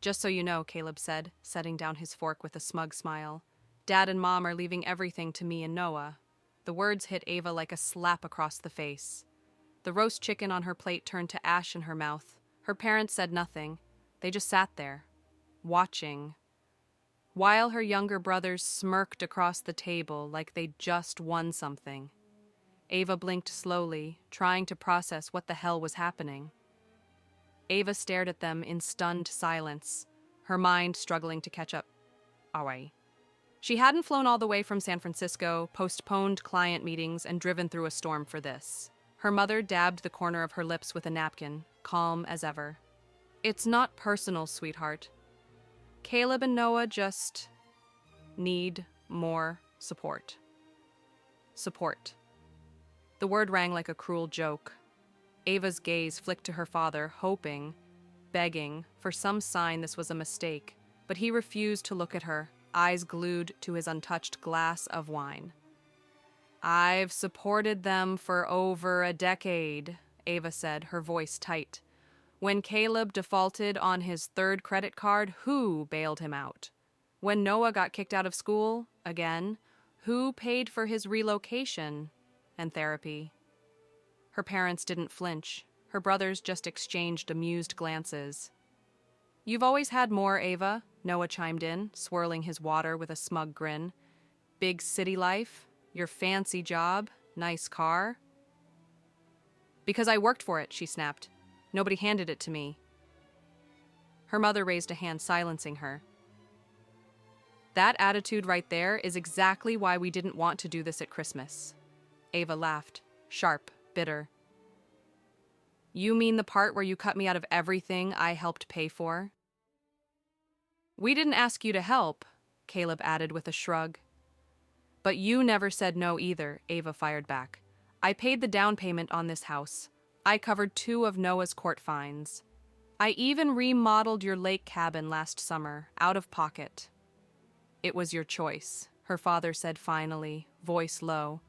Just so you know, Caleb said, setting down his fork with a smug smile. Dad and Mom are leaving everything to me and Noah. The words hit Ava like a slap across the face. The roast chicken on her plate turned to ash in her mouth. Her parents said nothing. They just sat there, watching, while her younger brothers smirked across the table like they'd just won something. Ava blinked slowly, trying to process what the hell was happening. Ava stared at them in stunned silence, her mind struggling to catch up. Away. She hadn't flown all the way from San Francisco, postponed client meetings, and driven through a storm for this. Her mother dabbed the corner of her lips with a napkin, calm as ever. It's not personal, sweetheart. Caleb and Noah just need more support. Support. The word rang like a cruel joke. Ava's gaze flicked to her father, hoping, begging, for some sign this was a mistake, but he refused to look at her, eyes glued to his untouched glass of wine. I've supported them for over a decade, Ava said, her voice tight. When Caleb defaulted on his third credit card, who bailed him out? When Noah got kicked out of school, again, who paid for his relocation and therapy? Her parents didn't flinch. Her brothers just exchanged amused glances. You've always had more, Ava, Noah chimed in, swirling his water with a smug grin. Big city life, your fancy job, nice car. Because I worked for it, she snapped. Nobody handed it to me. Her mother raised a hand, silencing her. That attitude right there is exactly why we didn't want to do this at Christmas. Ava laughed, sharp, bitter. You mean the part where you cut me out of everything I helped pay for? We didn't ask you to help, Caleb added with a shrug. But you never said no either, Ava fired back. I paid the down payment on this house. I covered 2 of Noah's court fines. I even remodeled your lake cabin last summer, out of pocket. It was your choice, her father said finally, voice low.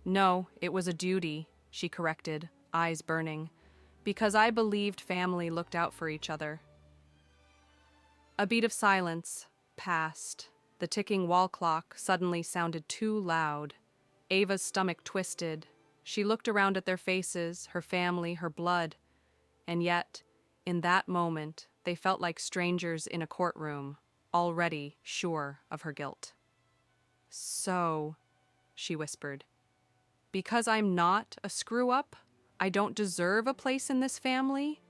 No, it was a duty, she corrected, eyes burning, because I believed family looked out for each other. A beat of silence passed. The ticking wall clock suddenly sounded too loud. Ava's stomach twisted. She looked around at their faces, her family, her blood. And yet, in that moment, they felt like strangers in a courtroom, already sure of her guilt. So, she whispered, because I'm not a screw-up, I don't deserve a place in this family?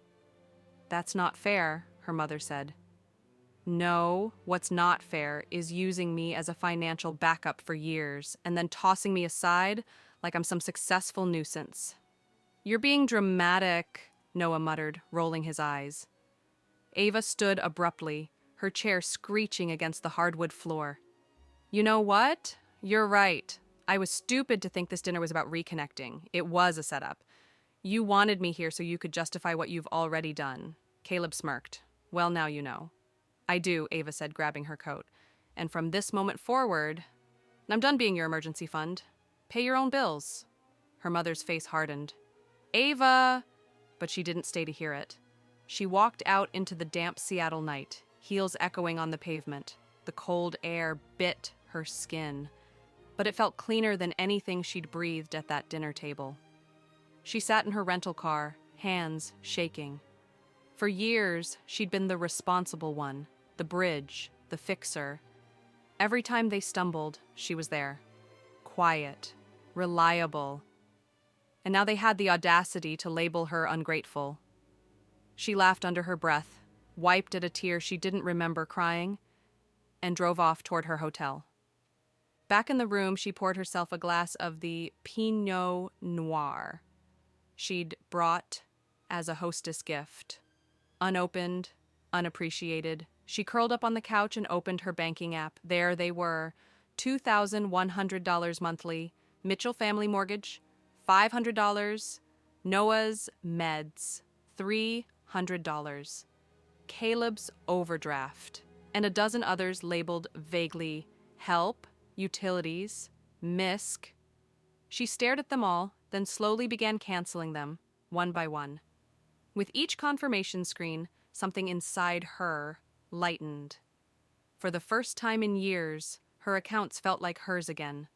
That's not fair, her mother said. No, what's not fair is using me as a financial backup for years and then tossing me aside like I'm some successful nuisance. You're being dramatic, Noah muttered, rolling his eyes. Ava stood abruptly, her chair screeching against the hardwood floor. You know what? You're right. I was stupid to think this dinner was about reconnecting. It was a setup. You wanted me here so you could justify what you've already done. Caleb smirked. Well, now you know. I do, Ava said, grabbing her coat. And from this moment forward, I'm done being your emergency fund. Pay your own bills. Her mother's face hardened. Ava! But she didn't stay to hear it. She walked out into the damp Seattle night, heels echoing on the pavement. The cold air bit her skin, but it felt cleaner than anything she'd breathed at that dinner table. She sat in her rental car, hands shaking. For years, she'd been the responsible one, the bridge, the fixer. Every time they stumbled, she was there. Quiet, reliable. And now they had the audacity to label her ungrateful. She laughed under her breath, wiped at a tear she didn't remember crying, and drove off toward her hotel. Back in the room, she poured herself a glass of the Pinot Noir she'd brought as a hostess gift. Unopened, unappreciated, she curled up on the couch and opened her banking app. There they were, $2,100 monthly, Mitchell family mortgage, $500, Noah's meds, $300, Caleb's overdraft, and a dozen others labeled vaguely help, utilities, misc. She stared at them all, then slowly began canceling them, one by one. With each confirmation screen, something inside her lightened. For the first time in years, her accounts felt like hers again.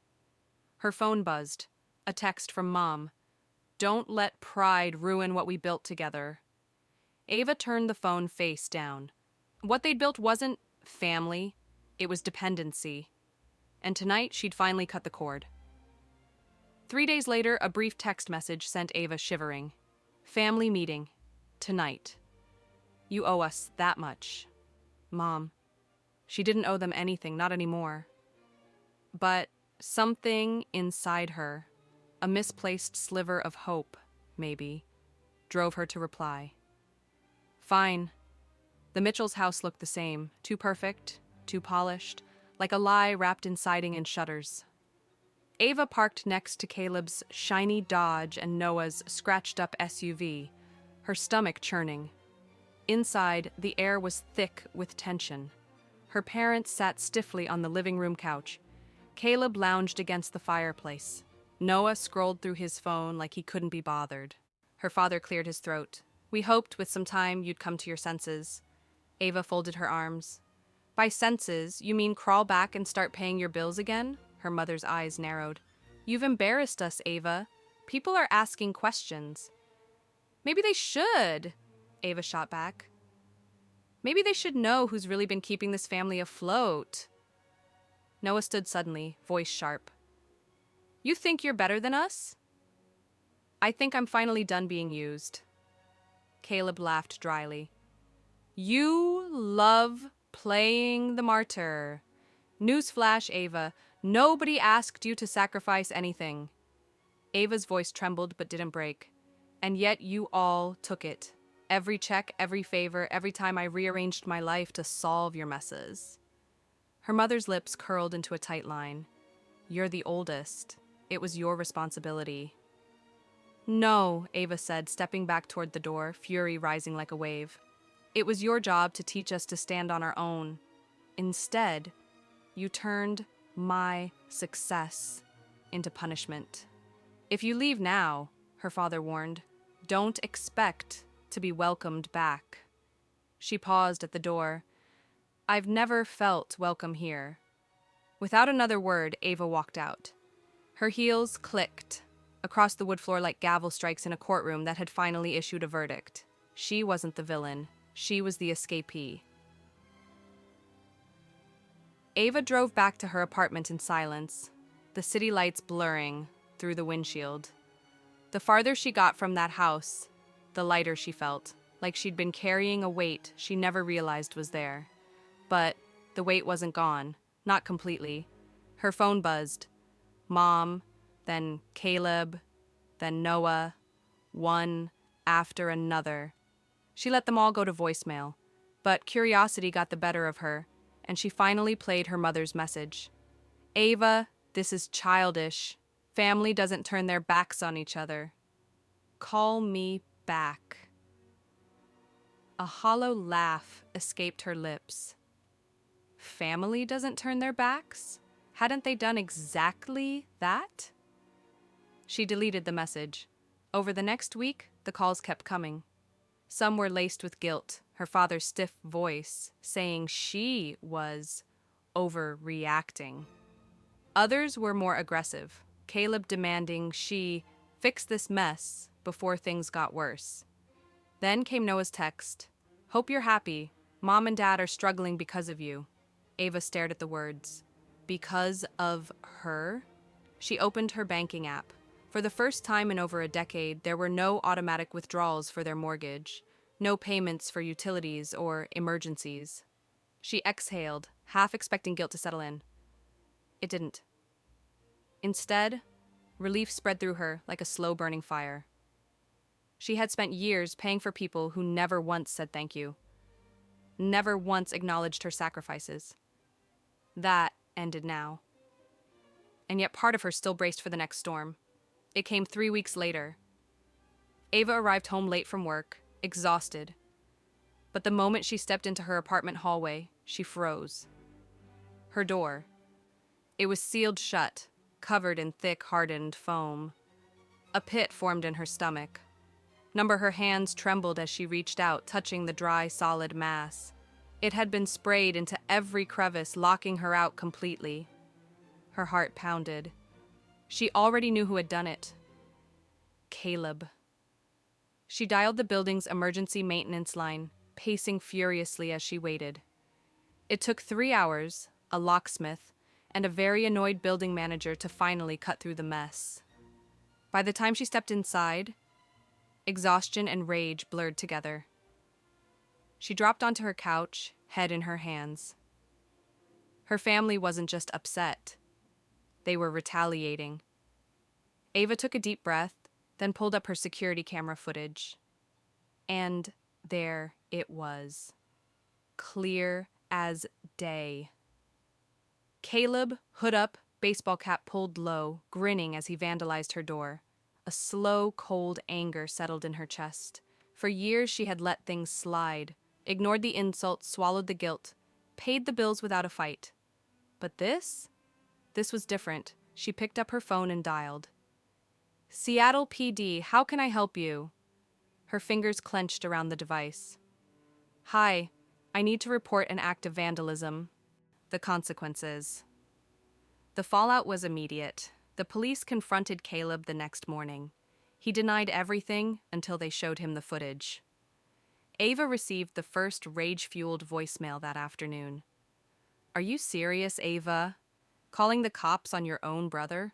Her phone buzzed. A text from Mom. "Don't let pride ruin what we built together." Ava turned the phone face down. What they'd built wasn't family, it was dependency. And tonight, she'd finally cut the cord. 3 days later, a brief text message sent Ava shivering. "Family meeting. Tonight. You owe us that much." Mom. She didn't owe them anything, not anymore. But something inside her, a misplaced sliver of hope, maybe, drove her to reply. Fine. The Mitchell's house looked the same, too perfect, too polished, like a lie wrapped in siding and shutters. Ava parked next to Caleb's shiny Dodge and Noah's scratched-up SUV, her stomach churning. Inside, the air was thick with tension. Her parents sat stiffly on the living room couch. Caleb lounged against the fireplace. Noah scrolled through his phone like he couldn't be bothered. Her father cleared his throat. "We hoped with some time you'd come to your senses." Ava folded her arms. "By senses, you mean crawl back and start paying your bills again?" Her mother's eyes narrowed. "You've embarrassed us, Ava. People are asking questions." "Maybe they should," Ava shot back. "Maybe they should know who's really been keeping this family afloat." Noah stood suddenly, voice sharp. "You think you're better than us?" "I think I'm finally done being used." Caleb laughed dryly. "You love playing the martyr. Newsflash, Ava. Nobody asked you to sacrifice anything." Ava's voice trembled but didn't break. "And yet you all took it. Every check, every favor, every time I rearranged my life to solve your messes." Her mother's lips curled into a tight line. "You're the oldest. It was your responsibility." "No," Ava said, stepping back toward the door, fury rising like a wave. "It was your job to teach us to stand on our own. Instead, you turned my success into punishment. If you leave now," her father warned, "don't expect to be welcomed back." She paused at the door. "I've never felt welcome here." Without another word, Ava walked out. Her heels clicked across the wood floor like gavel strikes in a courtroom that had finally issued a verdict. She wasn't the villain. She was the escapee. Ava drove back to her apartment in silence, the city lights blurring through the windshield. The farther she got from that house, the lighter she felt, like she'd been carrying a weight she never realized was there. But the weight wasn't gone, not completely. Her phone buzzed. Mom, then Caleb, then Noah, one after another. She let them all go to voicemail, but curiosity got the better of her, and she finally played her mother's message. "Ava, this is childish. Family doesn't turn their backs on each other. Call me back." A hollow laugh escaped her lips. Family doesn't turn their backs? Hadn't they done exactly that? She deleted the message. Over the next week, the calls kept coming. Some were laced with guilt, her father's stiff voice saying she was overreacting. Others were more aggressive, Caleb demanding she fix this mess before things got worse. Then came Noah's text. "Hope you're happy. Mom and Dad are struggling because of you." Ava stared at the words. Because of her? She opened her banking app. For the first time in over a decade, there were no automatic withdrawals for their mortgage, no payments for utilities or emergencies. She exhaled, half expecting guilt to settle in. It didn't. Instead, relief spread through her like a slow-burning fire. She had spent years paying for people who never once said thank you, never once acknowledged her sacrifices. That ended now. And yet part of her still braced for the next storm. It came 3 weeks later. Ava arrived home late from work, exhausted. But the moment she stepped into her apartment hallway, she froze. Her door. It was sealed shut, covered in thick, hardened foam. A pit formed in her stomach. Her hands trembled as she reached out, touching the dry, solid mass. It had been sprayed into every crevice, locking her out completely. Her heart pounded. She already knew who had done it. Caleb. She dialed the building's emergency maintenance line, pacing furiously as she waited. It took 3 hours, a locksmith, and a very annoyed building manager to finally cut through the mess. By the time she stepped inside, exhaustion and rage blurred together. She dropped onto her couch, head in her hands. Her family wasn't just upset. They were retaliating. Ava took a deep breath, then pulled up her security camera footage. And there it was. Clear as day. Caleb, hood up, baseball cap pulled low, grinning as he vandalized her door. A slow, cold anger settled in her chest. For years she had let things slide, ignored the insults, swallowed the guilt, paid the bills without a fight. But this was different. She picked up her phone and dialed. Seattle PD, how can I help you? Her fingers clenched around the device. Hi, I need to report an act of vandalism. The consequences. The fallout was immediate. The police confronted Caleb the next morning. He denied everything until they showed him the footage. Ava received the first rage-fueled voicemail that afternoon. Are you serious, Ava? Calling the cops on your own brother?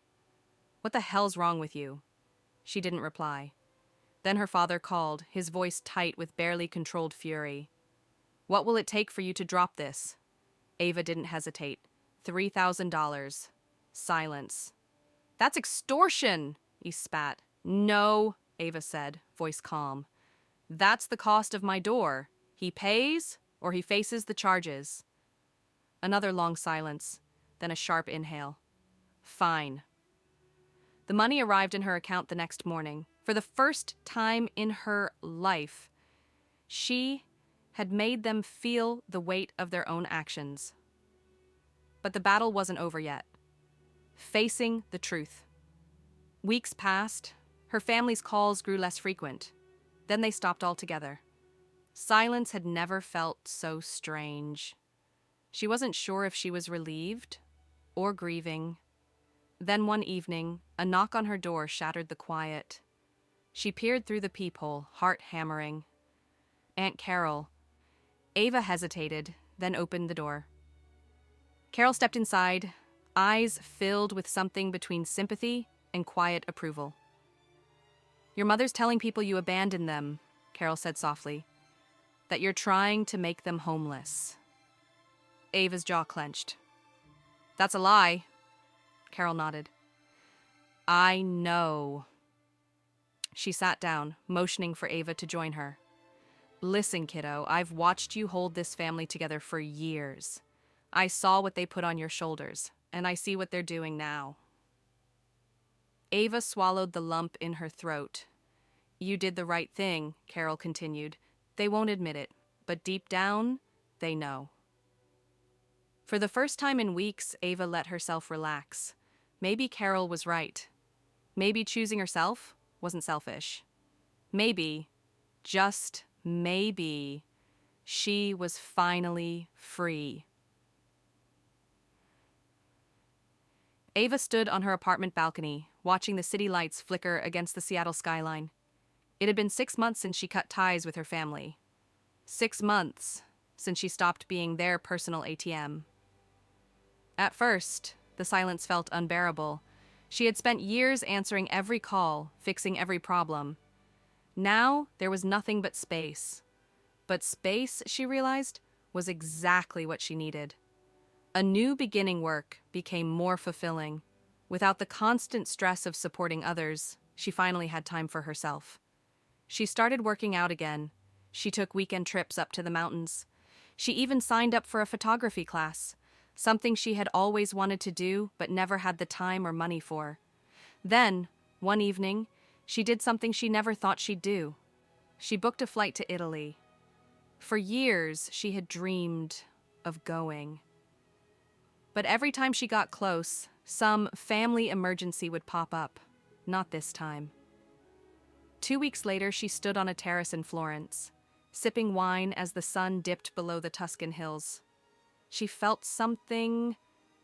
What the hell's wrong with you? She didn't reply. Then her father called, his voice tight with barely controlled fury. What will it take for you to drop this? Ava didn't hesitate. $3,000. Silence. That's extortion, he spat. No, Ava said, voice calm. That's the cost of my door. He pays, or he faces the charges. Another long silence, then a sharp inhale. Fine. The money arrived in her account the next morning. For the first time in her life, she had made them feel the weight of their own actions. But the battle wasn't over yet. Facing the truth. Weeks passed. Her family's calls grew less frequent. Then they stopped altogether. Silence had never felt so strange. She wasn't sure if she was relieved or grieving. Then one evening, a knock on her door shattered the quiet. She peered through the peephole, heart hammering. Aunt Carol. Ava hesitated, then opened the door. Carol stepped inside, eyes filled with something between sympathy and quiet approval. Your mother's telling people you abandoned them, Carol said softly, that you're trying to make them homeless. Ava's jaw clenched. That's a lie, Carol nodded. I know. She sat down, motioning for Ava to join her. Listen, kiddo, I've watched you hold this family together for years. I saw what they put on your shoulders, and I see what they're doing now. Ava swallowed the lump in her throat. You did the right thing, Carol continued. They won't admit it, but deep down, they know. For the first time in weeks, Ava let herself relax. Maybe Carol was right. Maybe choosing herself wasn't selfish. Maybe, just maybe, she was finally free. Ava stood on her apartment balcony, watching the city lights flicker against the Seattle skyline. It had been 6 months since she cut ties with her family. 6 months since she stopped being their personal ATM. At first, the silence felt unbearable. She had spent years answering every call, fixing every problem. Now, there was nothing but space. But space, she realized, was exactly what she needed. A new beginning work became more fulfilling. Without the constant stress of supporting others, she finally had time for herself. She started working out again. She took weekend trips up to the mountains. She even signed up for a photography class, something she had always wanted to do but never had the time or money for. Then, one evening, she did something she never thought she'd do. She booked a flight to Italy. For years, she had dreamed of going. But every time she got close, some family emergency would pop up. Not this time. 2 weeks later, she stood on a terrace in Florence. sipping wine as the sun dipped below the Tuscan hills. She felt something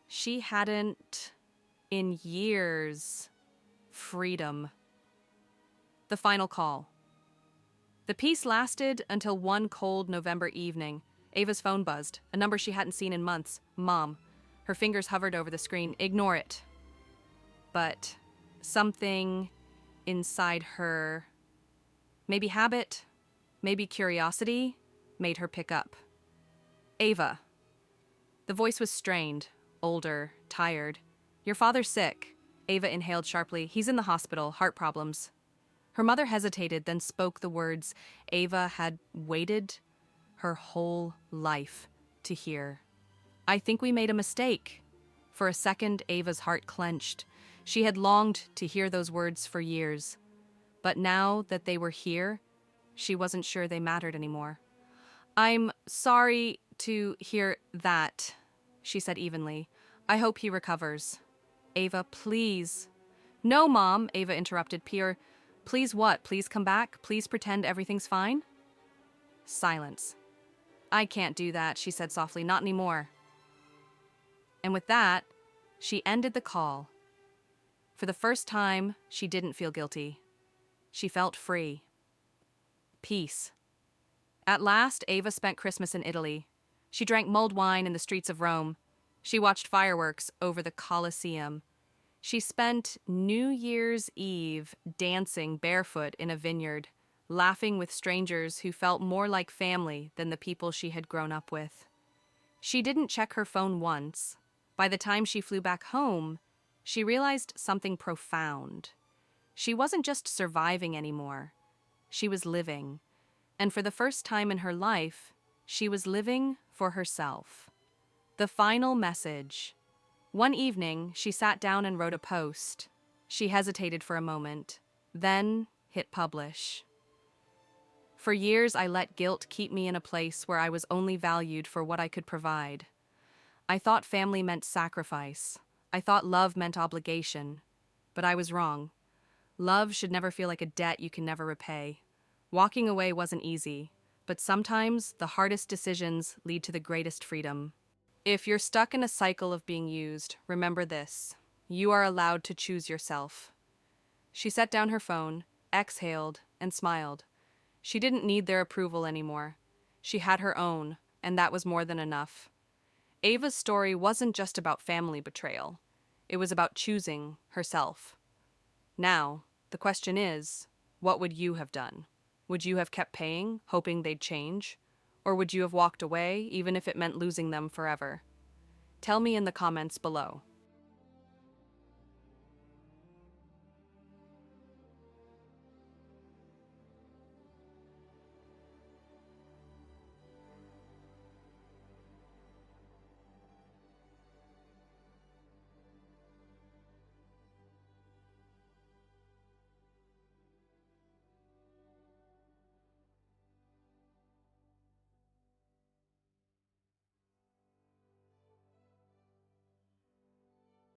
she hadn't in years. Freedom. The final call. The peace lasted until one cold November evening. Ava's phone buzzed, a number she hadn't seen in months. Mom. Her fingers hovered over the screen. Ignore it. But something inside her, maybe habit, maybe curiosity, made her pick up. Ava. The voice was strained, older, tired. Your father's sick. Ava inhaled sharply. He's in the hospital, heart problems. Her mother hesitated, then spoke the words Ava had waited her whole life to hear. I think we made a mistake. For a second, Ava's heart clenched. She had longed to hear those words for years. But now that they were here, she wasn't sure they mattered anymore. I'm sorry to hear that, she said evenly. I hope he recovers. Ava, please. No, Mom, Ava interrupted. Pierre, please what? Please come back? Please pretend everything's fine? Silence. I can't do that, she said softly. Not anymore. And with that, she ended the call. For the first time, she didn't feel guilty. She felt free. Peace. At last, Ava spent Christmas in Italy. She drank mulled wine in the streets of Rome. She watched fireworks over the Colosseum. She spent New Year's Eve dancing barefoot in a vineyard, laughing with strangers who felt more like family than the people she had grown up with. She didn't check her phone once. By the time she flew back home, she realized something profound. She wasn't just surviving anymore. She was living. And for the first time in her life, she was living for herself. The final message. One evening, she sat down and wrote a post. She hesitated for a moment, then hit publish. For years, I let guilt keep me in a place where I was only valued for what I could provide. I thought family meant sacrifice. I thought love meant obligation. But I was wrong. Love should never feel like a debt you can never repay. Walking away wasn't easy, but sometimes the hardest decisions lead to the greatest freedom. If you're stuck in a cycle of being used, remember this. You are allowed to choose yourself. She set down her phone, exhaled, and smiled. She didn't need their approval anymore. She had her own, and that was more than enough. Ava's story wasn't just about family betrayal. It was about choosing herself. Now, the question is, what would you have done? Would you have kept paying, hoping they'd change? Or would you have walked away, even if it meant losing them forever? Tell me in the comments below.